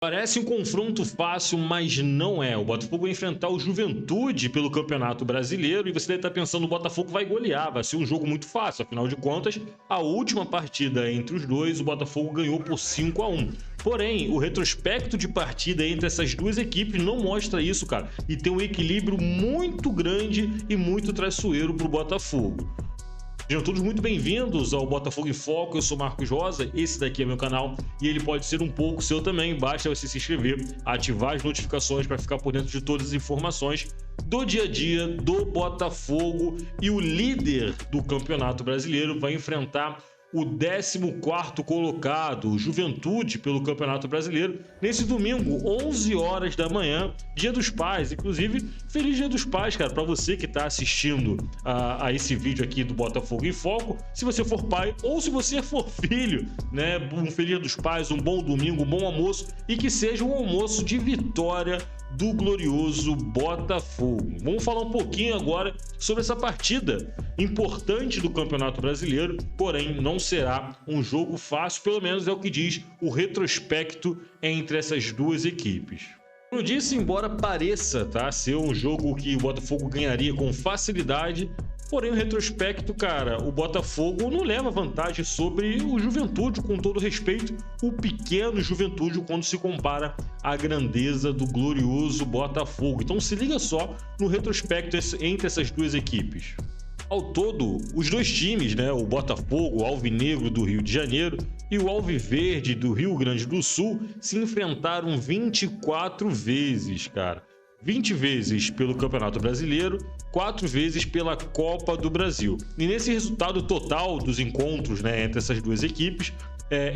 Parece um confronto fácil, mas não é. O Botafogo vai enfrentar o Juventude pelo Campeonato Brasileiro e você deve estar pensando, o Botafogo vai golear, vai ser um jogo muito fácil. Afinal de contas, a última partida entre os dois, o Botafogo ganhou por 5-1. Porém, o retrospecto de partida entre essas duas equipes não mostra isso, cara. E tem um equilíbrio muito grande e muito traiçoeiro para o Botafogo. Sejam todos muito bem-vindos ao Botafogo em Foco. Eu sou Marcos Rosa, esse daqui é meu canal e ele pode ser um pouco seu também. Basta você se inscrever, ativar as notificações para ficar por dentro de todas as informações do dia a dia do Botafogo. E o líder do Campeonato Brasileiro vai enfrentar o 14º colocado, o Juventude, pelo Campeonato Brasileiro, nesse domingo, 11 horas da manhã, Dia dos Pais. Inclusive, feliz Dia dos Pais, cara, para você que está assistindo a esse vídeo aqui do Botafogo em Foco. Se você for pai ou se você for filho, né, um feliz Dia dos Pais, um bom domingo, um bom almoço e que seja um almoço de vitória do glorioso Botafogo. Vamos falar um pouquinho agora sobre essa partida importante do Campeonato Brasileiro, porém não será um jogo fácil, pelo menos é o que diz o retrospecto entre essas duas equipes. Como eu disse, embora pareça ser um jogo que o Botafogo ganharia com facilidade, porém o retrospecto, cara, o Botafogo não leva vantagem sobre o Juventude, com todo respeito, o pequeno Juventude quando se compara à grandeza do glorioso Botafogo. Então se liga só no retrospecto entre essas duas equipes. Ao todo, os dois times, né, o Botafogo, o Alvinegro do Rio de Janeiro e o Alviverde do Rio Grande do Sul, se enfrentaram 24 vezes, cara. 20 vezes pelo Campeonato Brasileiro, 4 vezes pela Copa do Brasil. E nesse resultado total dos encontros, né, entre essas duas equipes,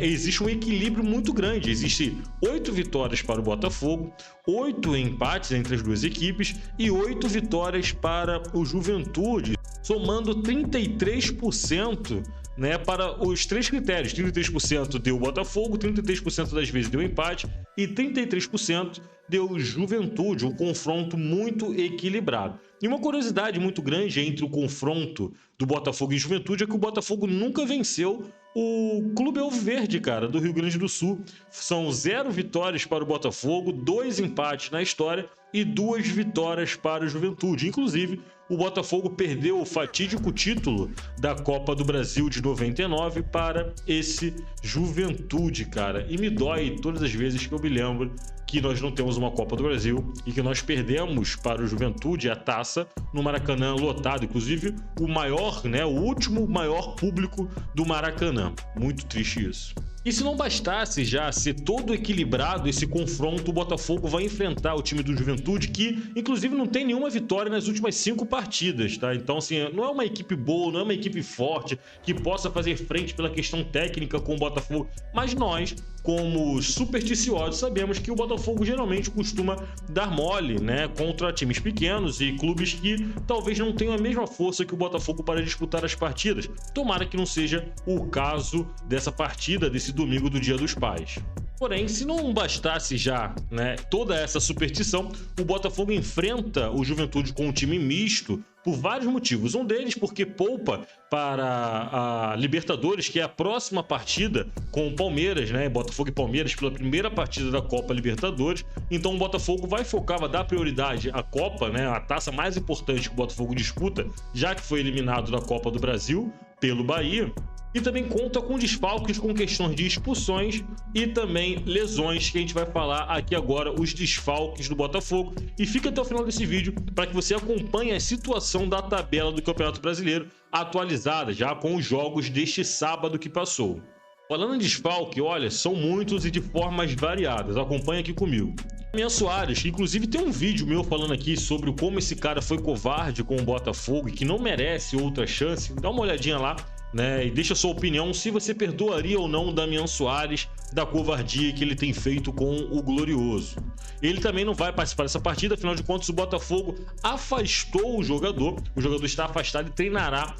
existe um equilíbrio muito grande. Existem 8 vitórias para o Botafogo, 8 empates entre as duas equipes e 8 vitórias para o Juventude, somando 33%, né, para os três critérios. 33% deu o Botafogo, 33% das vezes deu empate e 33% deu Juventude, um confronto muito equilibrado. E uma curiosidade muito grande entre o confronto do Botafogo e Juventude é que o Botafogo nunca venceu o Clube Alviverde, cara, do Rio Grande do Sul. São 0 vitórias para o Botafogo, 2 empates na história e 2 vitórias para o Juventude. Inclusive, o Botafogo perdeu o fatídico título da Copa do Brasil de 99 para esse Juventude, cara. E me dói todas as vezes que eu me lembro que nós não temos uma Copa do Brasil e que nós perdemos para o Juventude a taça no Maracanã lotado, inclusive o maior, né, o último maior público do Maracanã. Muito triste isso. E se não bastasse já ser todo equilibrado esse confronto, o Botafogo vai enfrentar o time do Juventude, que inclusive não tem nenhuma vitória nas últimas 5 partidas, tá? Então, assim, não é uma equipe boa, não é uma equipe forte, que possa fazer frente pela questão técnica com o Botafogo, mas nós, como supersticiosos, sabemos que o Botafogo geralmente costuma dar mole, né, contra times pequenos e clubes que talvez não tenham a mesma força que o Botafogo para disputar as partidas. Tomara que não seja o caso dessa partida, desse domingo do Dia dos Pais. Porém, se não bastasse já, né, toda essa superstição, o Botafogo enfrenta o Juventude com um time misto por vários motivos. Um deles porque poupa para a Libertadores, que é a próxima partida com o Palmeiras, né? Botafogo e Palmeiras pela primeira partida da Copa Libertadores. Então o Botafogo vai focar, vai dar prioridade à Copa, né, a taça mais importante que o Botafogo disputa, já que foi eliminado da Copa do Brasil pelo Bahia. E também conta com desfalques, com questões de expulsões e também lesões, que a gente vai falar aqui agora, os desfalques do Botafogo. E fica até o final desse vídeo para que você acompanhe a situação da tabela do Campeonato Brasileiro atualizada, já com os jogos deste sábado que passou. Falando em desfalque, olha, são muitos e de formas variadas. Acompanha aqui comigo. Damian Soares, que inclusive tem um vídeo meu falando aqui sobre como esse cara foi covarde com o Botafogo e que não merece outra chance. Dá uma olhadinha lá, né, e deixa a sua opinião se você perdoaria ou não o Damian Soares da covardia que ele tem feito com o Glorioso. Ele também não vai participar dessa partida, afinal de contas o Botafogo afastou o jogador está afastado e treinará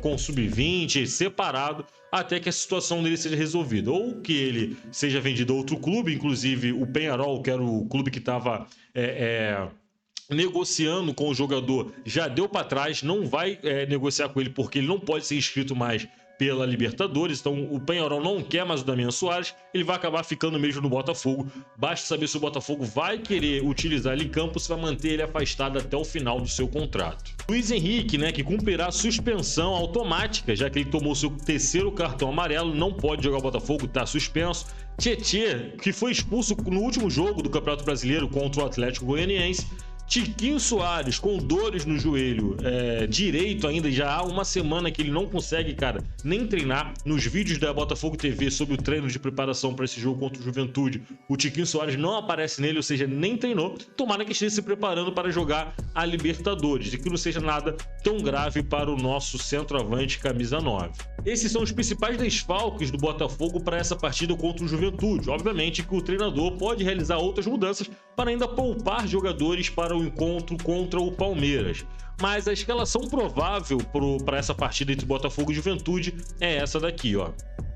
com o Sub-20, separado, até que a situação dele seja resolvida, ou que ele seja vendido a outro clube, inclusive o Peñarol, que era o clube que estava negociando com o jogador, já deu para trás, não vai negociar com ele porque ele não pode ser inscrito mais pela Libertadores. Então o Penharol não quer mais o Damian Soares, ele vai acabar ficando mesmo no Botafogo. Basta saber se o Botafogo vai querer utilizar ele em campo, se vai manter ele afastado até o final do seu contrato. Luiz Henrique, né, que cumprirá suspensão automática, já que ele tomou seu terceiro cartão amarelo, não pode jogar o Botafogo, está suspenso. Tietê, que foi expulso no último jogo do Campeonato Brasileiro contra o Atlético Goianiense. Tiquinho Soares com dores no joelho direito ainda, já há uma semana que ele não consegue, cara, nem treinar. Nos vídeos da Botafogo TV sobre o treino de preparação para esse jogo contra o Juventude, o Tiquinho Soares não aparece nele, ou seja, nem treinou. Tomara que esteja se preparando para jogar a Libertadores e que não seja nada tão grave para o nosso centroavante camisa 9. Esses são os principais desfalques do Botafogo para essa partida contra o Juventude. Obviamente que o treinador pode realizar outras mudanças para ainda poupar jogadores para o encontro contra o Palmeiras. Mas a escalação provável para essa partida entre Botafogo e Juventude é essa daqui, ó.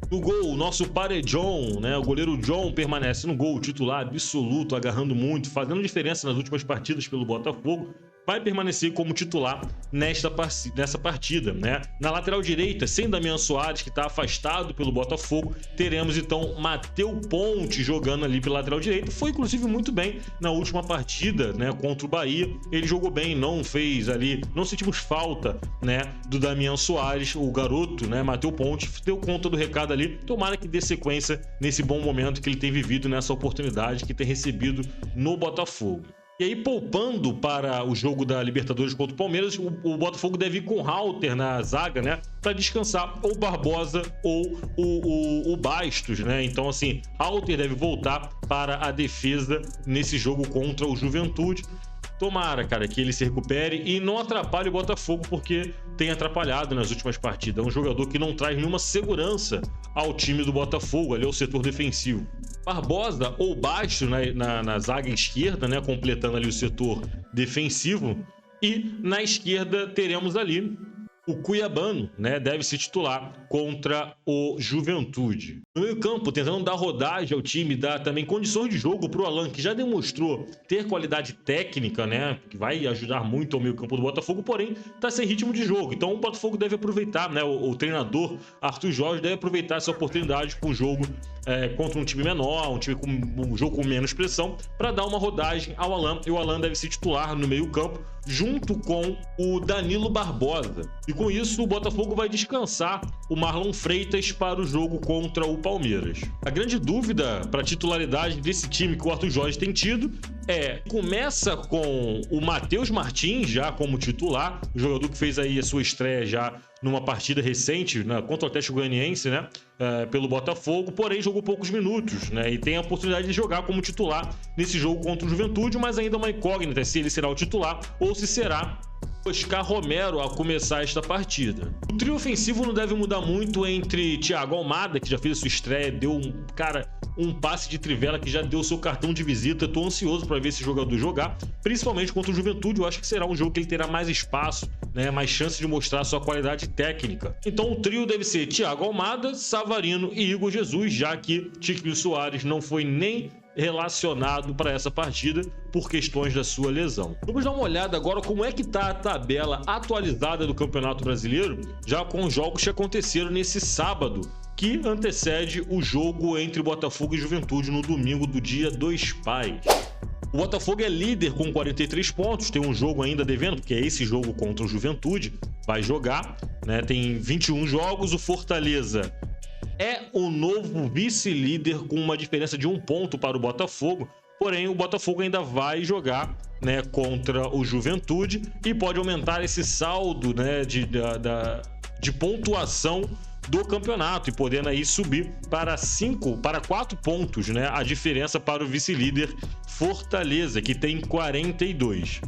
No gol, o nosso Paredjon, né? O goleiro John permanece no gol, titular absoluto, agarrando muito, fazendo diferença nas últimas partidas pelo Botafogo. Vai permanecer como titular nessa partida, né? Na lateral direita, sem Damian Soares, que está afastado pelo Botafogo, teremos então Matheus Ponte jogando ali pela lateral direita. Foi inclusive muito bem na última partida, né, contra o Bahia. Ele jogou bem, não fez ali, não sentimos falta, né, do Damian Soares, o garoto, né, Matheus Ponte deu conta do recado ali. Tomara que dê sequência nesse bom momento que ele tem vivido, nessa oportunidade que tem recebido no Botafogo. E aí, poupando para o jogo da Libertadores contra o Palmeiras, o Botafogo deve ir com o Halter na zaga, né? Para descansar ou Barbosa ou o Bastos, né? Então, assim, Halter deve voltar para a defesa nesse jogo contra o Juventude. Tomara, cara, que ele se recupere e não atrapalhe o Botafogo, porque tem atrapalhado nas últimas partidas. É um jogador que não traz nenhuma segurança ao time do Botafogo, ali ao setor defensivo. Barbosa ou Bastos na zaga esquerda, né, completando ali o setor defensivo. E na esquerda teremos ali o Cuiabano, né, deve se titular contra o Juventude. No meio-campo, tentando dar rodagem ao time, dar também condições de jogo para o Alan, que já demonstrou ter qualidade técnica, né, que vai ajudar muito ao meio-campo do Botafogo, porém está sem ritmo de jogo. Então o Botafogo deve aproveitar, né, o treinador Arthur Jorge deve aproveitar essa oportunidade com o jogo contra um time menor, um jogo com menos pressão, para dar uma rodagem ao Alan. E o Alan deve se titular no meio-campo, junto com o Danilo Barbosa. E com isso, o Botafogo vai descansar o Marlon Freitas para o jogo contra o Palmeiras. A grande dúvida para a titularidade desse time que o Arthur Jorge tem tido começa com o Matheus Martins já como titular, o jogador que fez aí a sua estreia já numa partida recente, né, contra o Atlético Goianiense, né, pelo Botafogo, porém jogou poucos minutos, né, e tem a oportunidade de jogar como titular nesse jogo contra o Juventude, mas ainda é uma incógnita se ele será o titular ou se será Oscar Romero a começar esta partida. O trio ofensivo não deve mudar muito entre Thiago Almada, que já fez a sua estreia, deu um passe de trivela que já deu seu cartão de visita. Estou ansioso para ver esse jogador jogar, principalmente contra o Juventude. Eu acho que será um jogo que ele terá mais espaço, né, mais chance de mostrar sua qualidade técnica. Então o trio deve ser Thiago Almada, Savarino e Igor Jesus, já que Tiquinho Soares não foi nem relacionado para essa partida por questões da sua lesão. Vamos dar uma olhada agora como é que está a tabela atualizada do Campeonato Brasileiro, já com os jogos que aconteceram nesse sábado, que antecede o jogo entre Botafogo e Juventude no domingo do Dia dos Pais. O Botafogo é líder com 43 pontos, tem um jogo ainda devendo, porque é esse jogo contra o Juventude, vai jogar, né? Tem 21 jogos, o Fortaleza é o novo vice-líder com uma diferença de 1 ponto para o Botafogo, porém o Botafogo ainda vai jogar, né, contra o Juventude e pode aumentar esse saldo, né, de pontuação do campeonato e podendo aí subir para 4 pontos, né, a diferença para o vice-líder Fortaleza, que tem 42.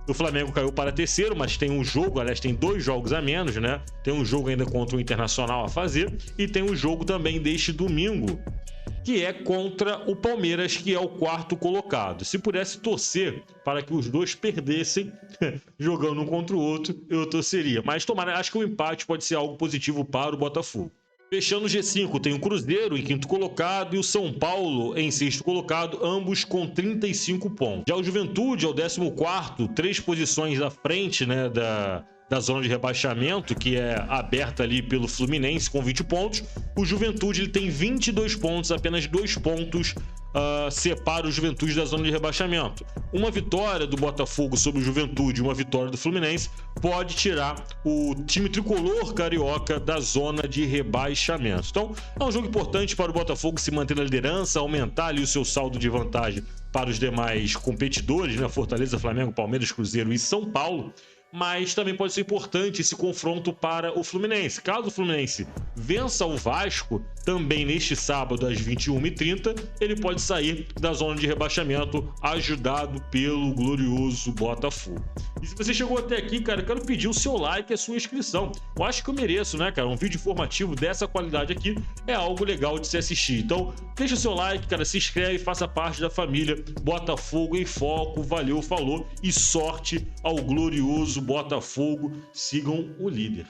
O Flamengo caiu para terceiro, mas tem um jogo, aliás, tem 2 jogos a menos, né? Tem um jogo ainda contra o Internacional a fazer e tem um jogo também deste domingo, que é contra o Palmeiras, que é o 4º colocado. Se pudesse torcer para que os dois perdessem, jogando um contra o outro, eu torceria. Mas tomara, acho que o empate pode ser algo positivo para o Botafogo. Fechando o G5, tem o Cruzeiro em 5º colocado e o São Paulo em 6º colocado, ambos com 35 pontos. Já o Juventude é o 14º, 3 posições à frente, né, da zona de rebaixamento, que é aberta ali pelo Fluminense com 20 pontos. O Juventude ele tem 22 pontos, apenas 2 pontos separa o Juventude da zona de rebaixamento. Uma vitória do Botafogo sobre o Juventude, uma vitória do Fluminense, pode tirar o time tricolor carioca da zona de rebaixamento. Então, é um jogo importante para o Botafogo se manter na liderança, aumentar ali o seu saldo de vantagem para os demais competidores, né? Fortaleza, Flamengo, Palmeiras, Cruzeiro e São Paulo. Mas também pode ser importante esse confronto para o Fluminense. Caso o Fluminense vença o Vasco, também neste sábado às 21h30, ele pode sair da zona de rebaixamento, ajudado pelo glorioso Botafogo. E se você chegou até aqui, cara, eu quero pedir o seu like e a sua inscrição. Eu acho que eu mereço, né, cara? Um vídeo informativo dessa qualidade aqui é algo legal de se assistir. Então, deixa o seu like, cara, se inscreve, faça parte da família Botafogo em Foco. Valeu, falou e sorte ao glorioso Botafogo. Sigam o líder.